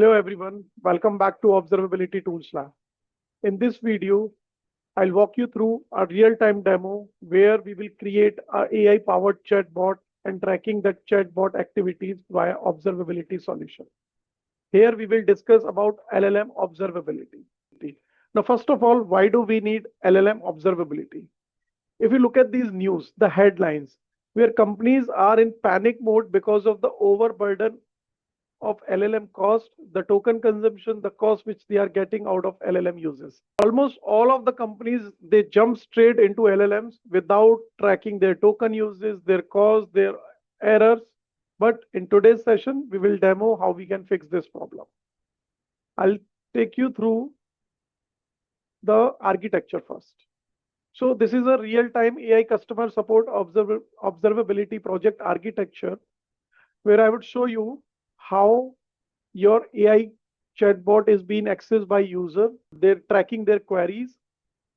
Hello everyone, welcome back to Observability Tools Lab. In this video, I'll walk you through a real-time demo where we will create a AI-powered chatbot and tracking the chatbot activities via observability solution. Here we will discuss about LLM observability. Now, first of all, why do we need LLM observability? If you look at these news, the headlines, where companies are in panic mode because of the overburden of LLM cost, the token consumption, the cost which they are getting out of LLM uses. Almost all of the companies, they jump straight into LLMs without tracking their token uses, their cost, their errors. But in today's session, we will demo how we can fix this problem. I'll take you through the architecture first. So this is a real-time AI customer support observability project architecture where I would show you how your AI chatbot is being accessed by user. They're tracking their queries,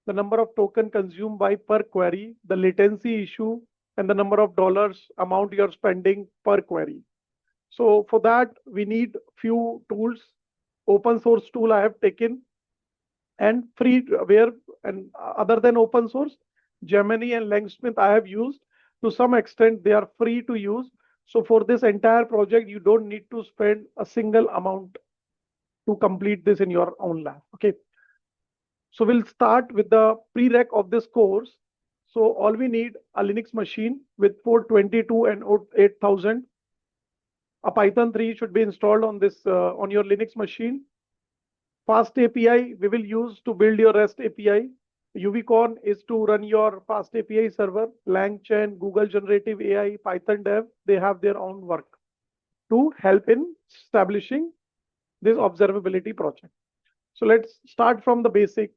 the number of token consumed by per query, the latency issue, and the number of dollars amount you're spending per query. So for that, we need few tools. Open source tool I have taken and free and other than open source, Gemini and LangSmith I have used. To some extent, they are free to use. So for this entire project, you don't need to spend a single amount to complete this in your own lab. Okay. So we'll start with the prereq of this course. So all we need a Linux machine with port 22 and 8000. A Python 3 should be installed on this on your Linux machine. FastAPI we will use to build your REST API. Uvicorn is to run your FastAPI server. LangChain, Google Generative AI, python-dotenv, they have their own work to help in establishing this observability project. So let's start from the basic.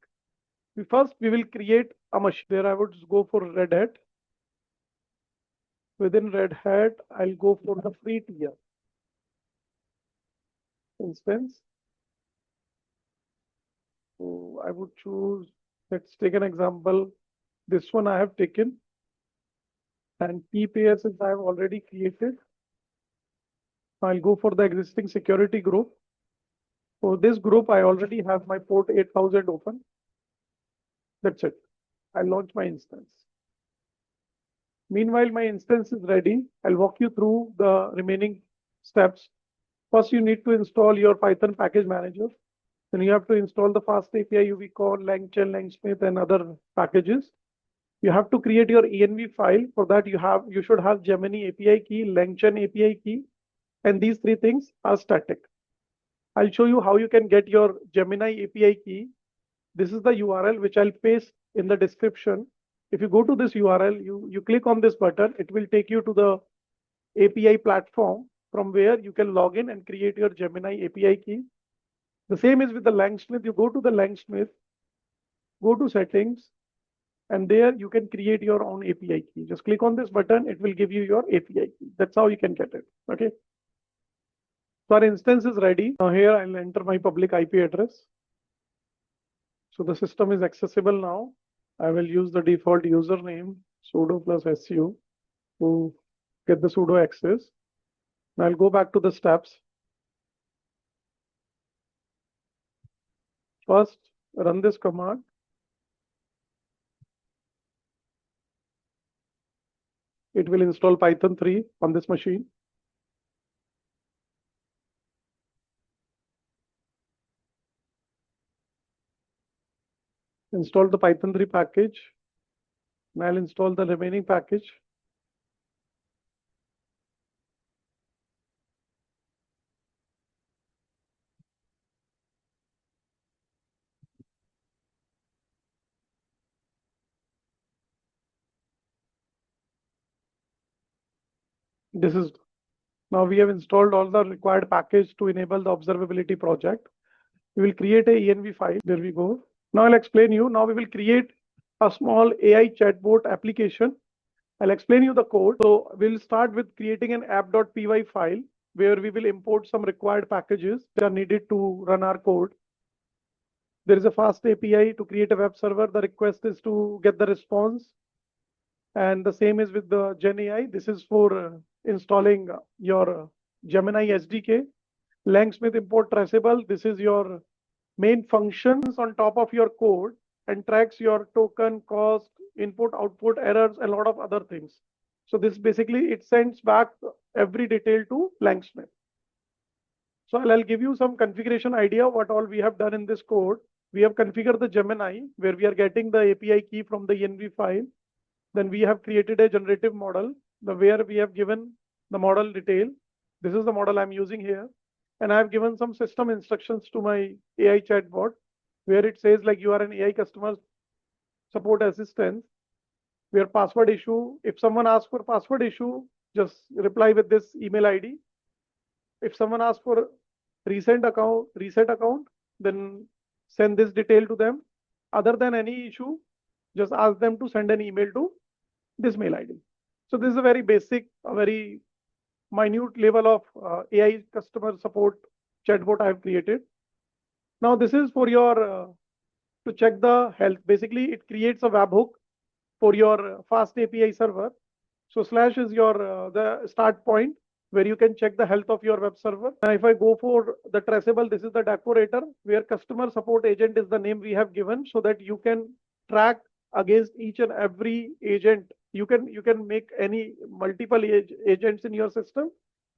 First, we will create a machine. There I would go for Red Hat. Within Red Hat, I'll go for the free tier instance. So I would choose, let's take an example. This one I have taken. And PPS I have already created. I'll go for the existing security group. For this group, I already have my port 8000 open. That's it. I'll launch my instance. Meanwhile, my instance is ready. I'll walk you through the remaining steps. First, you need to install your Python package manager. Then you have to install the FastAPI Uvicorn, LangChain, LangSmith, and other packages. You have to create your env file. For that, you should have Gemini API key, LangChain API key, and these three things are static. I'll show you how you can get your Gemini API key. This is the URL which I'll paste in the description. If you go to this URL, you click on this button, it will take you to the API platform from where you can log in and create your Gemini API key. The same is with the LangSmith. You go to the LangSmith, go to settings, and there you can create your own API key. Just click on this button, it will give you your API key. That's how you can get it. Okay. So our instance is ready. Now here I'll enter my public IP address. So the system is accessible now. I will use the default username sudo plus su to get the sudo access. Now I'll go back to the steps. First, run this command. It will install Python 3 on this machine. Install the Python 3 package. And I'll install the remaining package. This is now we have installed all the required package to enable the observability project. We will create a env file. There we go. Now I'll explain you. Now we will create a small AI chatbot application. I'll explain you the code. So we'll start with creating an app.py file where we will import some required packages that are needed to run our code. There is a fast API to create a web server. The request is to get the response. And the same is with the Gen AI. This is for installing your Gemini SDK. LangSmith import traceable. This is your main functions on top of your code and tracks your token, cost, input, output, errors, and a lot of other things. So this basically, it sends back every detail to LangSmith. So I'll give you some configuration idea what all we have done in this code. We have configured the Gemini where we are getting the API key from the env file. Then we have created a generative model where we have given the model detail. This is the model I'm using here. And I have given some system instructions to my AI chatbot where it says like you are an AI customer support assistant where password issue, if someone asks for password issue, just reply with this email ID. If someone asks for reset account, then send this detail to them. Other than any issue, just ask them to send an email to this mail ID. So this is a very basic, a very minute level of AI customer support chatbot I have created. Now this is for your to check the health. Basically, it creates a webhook for your FastAPI server. So slash is your the start point where you can check the health of your web server. Now, if I go for the traceable, this is the decorator where customer support agent is the name we have given so that you can track against each and every agent. You can make any multiple agents in your system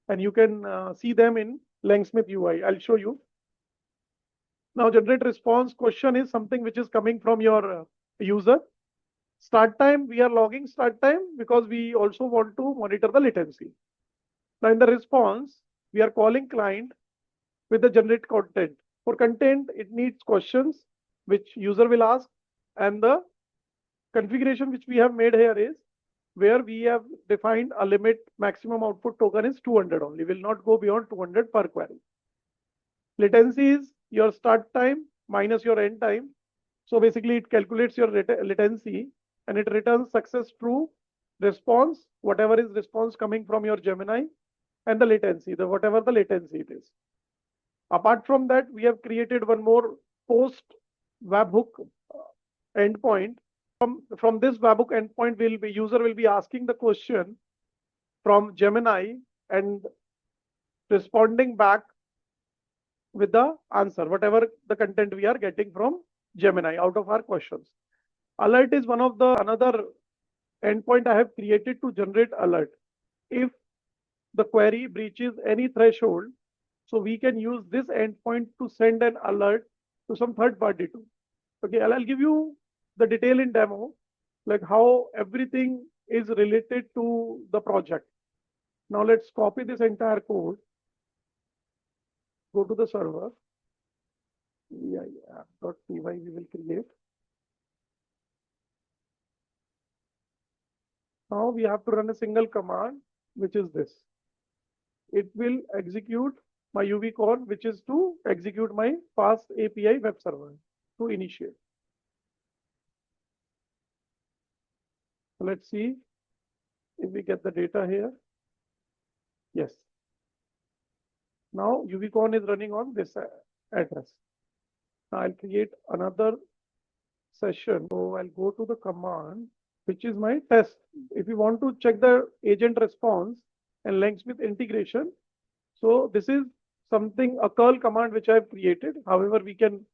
and you can see them in LangSmith UI. I'll show you. Now generate response question is something which is coming from your user. Start time, we are logging start time because we also want to monitor the latency. Now in the response, we are calling client with the generate content. For content, it needs questions which user will ask, and the configuration which we have made here is where we have defined a limit maximum output token is 200 only, will not go beyond 200 per query. Latency is your start time minus your end time. So basically it calculates your latency and it returns success true response, whatever is response coming from your Gemini, and the latency, whatever the latency it is. Apart from that, we have created one more post webhook endpoint. From this webhook endpoint, user will be asking the question from Gemini and responding back with the answer, whatever the content we are getting from Gemini out of our questions. Alert is one of the another endpoint I have created to generate alert. If the query breaches any threshold, so we can use this endpoint to send an alert to some third party too. Okay, I'll give you the detail in demo, like how everything is related to the project. Now let's copy this entire code. Go to the server. .py we will create. Now we have to run a single command, which is this. It will execute my Uvicorn, which is to execute my FastAPI web server to initiate. So let's see if we get the data here. Yes. Now Uvicorn is running on this address. Now I'll create another session. So I'll go to the command, which is my test. If you want to check the agent response and LangSmith integration, so this is something, a curl command which I have created. However, we can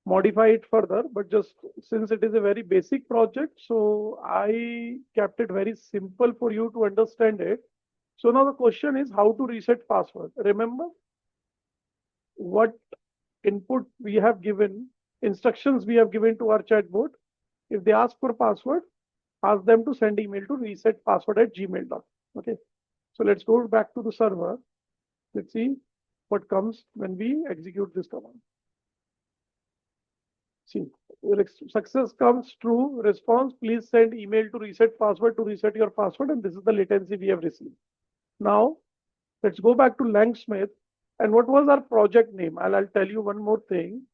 modify it further, but just since it is a very basic project, so I kept it very simple for you to understand it. So now the question is how to reset password. Remember what input we have given, instructions we have given to our chatbot. If they ask for password, ask them to send email to resetpassword@gmail.com. Okay. So let's go back to the server. Let's see what comes when we execute this command. See, success comes true response. Please send email to reset password to reset your password. And this is the latency we have received. Now, let's go back to LangSmith. And what was our project name? I'll tell you one more thing.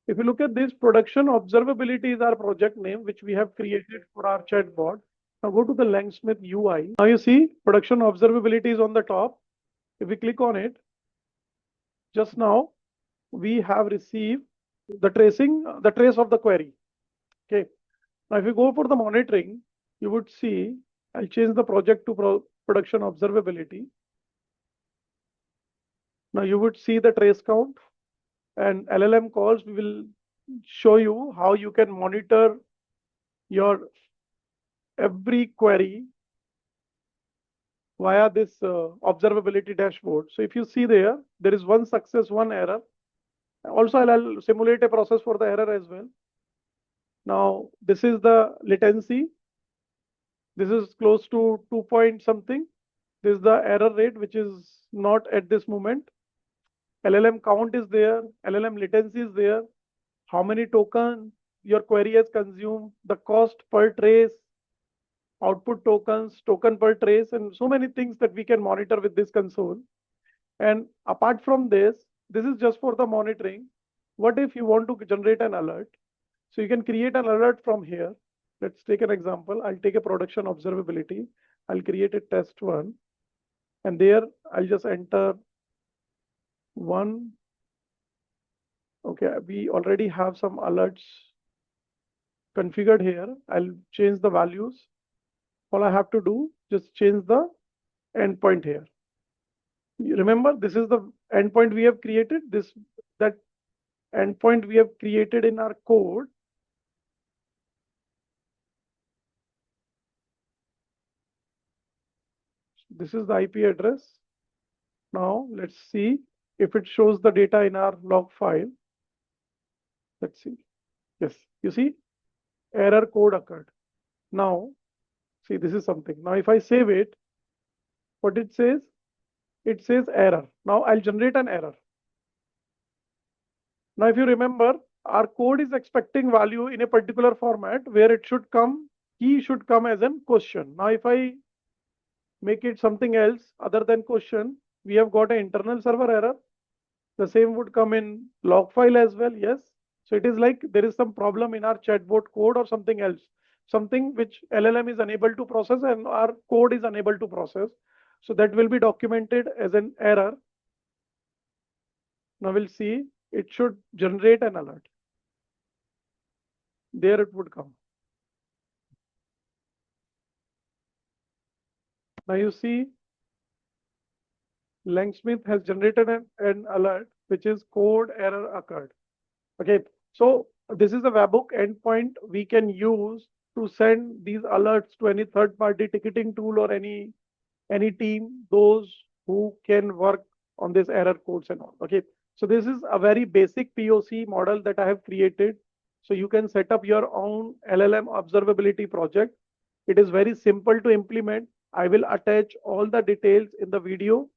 If you look at this, production observability is our project name, which we have created for our chatbot. Now go to the LangSmith UI. Now you see production observability is on the top. If we click on it, just now we have received the trace of the query. Okay. Now if you go for the monitoring, you would see, I'll change the project to production observability. Now you would see the trace count, and LLM calls, we will show you how you can monitor your every query via this observability dashboard. So if you see there is one success, one error. Also, I'll simulate a process for the error as well. Now, this is the latency. This is close to 2 point something. This is the error rate, which is not at this moment. LLM count is there. LLM latency is there. How many tokens your query has consumed, the cost per trace, output tokens, token per trace, and so many things that we can monitor with this console. And apart from this is just for the monitoring. What if you want to generate an alert? So you can create an alert from here. Let's take an example. I'll take a production observability. I'll create a test one. And there I'll just enter one. Okay, we already have some alerts configured here. I'll change the values. All I have to do, just change the endpoint here. You remember, this is the endpoint we have created. That endpoint we have created in our code. This is the IP address. Now let's see if it shows the data in our log file. Let's see. Yes, you see, error code occurred. Now, see, this is something. Now, if I save it, what it says? It says error. Now I'll generate an error. Now, if you remember, our code is expecting value in a particular format where it should come, key should come as a question. Now, if I make it something else other than question, we have got an internal server error. The same would come in log file as well. Yes. So it is like there is some problem in our chatbot code or something else, something which LLM is unable to process and our code is unable to process. So that will be documented as an error. Now we'll see, it should generate an alert. There it would come. Now you see, LangSmith has generated an alert, which is code error occurred. Okay, so this is a webhook endpoint we can use to send these alerts to any third-party ticketing tool or any team, those who can work on this error codes and all. Okay, so this is a very basic POC model that I have created. So you can set up your own LLM observability project. It is very simple to implement. I will attach all the details in the video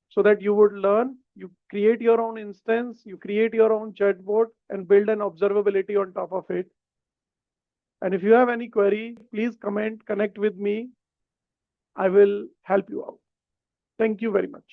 so that you would learn. You create your own instance, you create your own chatbot and build an observability on top of it. And if you have any query, please comment, connect with me. I will help you out. Thank you very much.